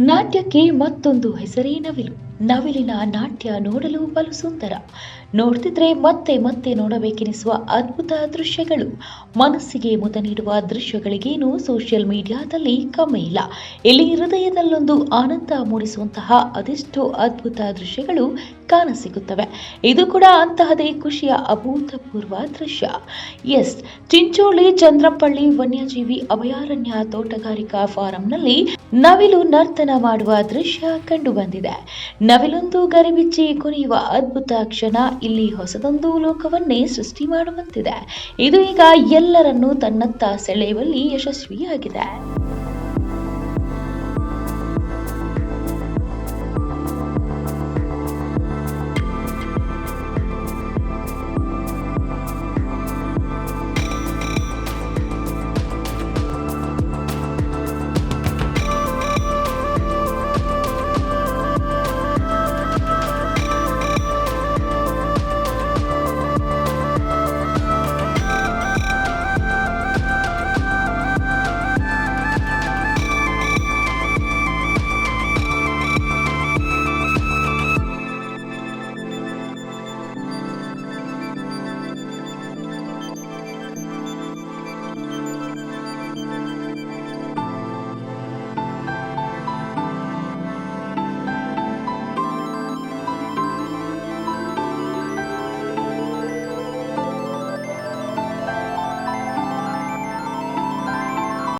ನಾಟ್ಯಕ್ಕೆ ಮತ್ತೊಂದು ಹೆಸರೇ ನವಿಲು. ನವಿಲಿನ ನಾಟ್ಯ ನೋಡಲು ಬಲು ಸುಂದರ. ನೋಡ್ತಿದ್ರೆ ಮತ್ತೆ ಮತ್ತೆ ನೋಡಬೇಕೆನಿಸುವ ಅದ್ಭುತ ದೃಶ್ಯಗಳು. ಮನಸ್ಸಿಗೆ ಮುದ ನೀಡುವ ದೃಶ್ಯಗಳಿಗೇನು ಸೋಷಿಯಲ್ ಮೀಡಿಯಾದಲ್ಲಿ ಕಮ್ಮಿ ಇಲ್ಲ. ಇಲ್ಲಿ ಹೃದಯದಲ್ಲೊಂದು ಆನಂದ ಮೂಡಿಸುವಂತಹ ಅದೆಷ್ಟೋ ಅದ್ಭುತ ದೃಶ್ಯಗಳು ಕಾಣಸಿಗುತ್ತವೆ. ಇದು ಕೂಡ ಅಂತಹದೇ ಖುಷಿಯ ಅಭೂತಪೂರ್ವ ದೃಶ್ಯ. ಎಸ್, ಚಿಂಚೋಳಿ ಚಂದ್ರಪಳ್ಳಿ ವನ್ಯಜೀವಿ ಅಭಯಾರಣ್ಯ ತೋಟಗಾರಿಕಾ ಫಾರಂನಲ್ಲಿ ನವಿಲು ನರ್ತನ ಮಾಡುವ ದೃಶ್ಯ ಕಂಡು ಬಂದಿದೆ. ನವಿಲೊಂದು ಗರಿಬಿಚ್ಚಿ ಕುಣಿಯುವ ಅದ್ಭುತ ಕ್ಷಣ ಇಲ್ಲಿ ಹೊಸದೊಂದು ಲೋಕವನ್ನೇ ಸೃಷ್ಟಿ ಮಾಡುವಂತಿದೆ. ಇದು ಈಗ ಎಲ್ಲರನ್ನೂ ತನ್ನತ್ತ ಸೆಳೆಯುವಲ್ಲಿ ಯಶಸ್ವಿಯಾಗಿದೆ.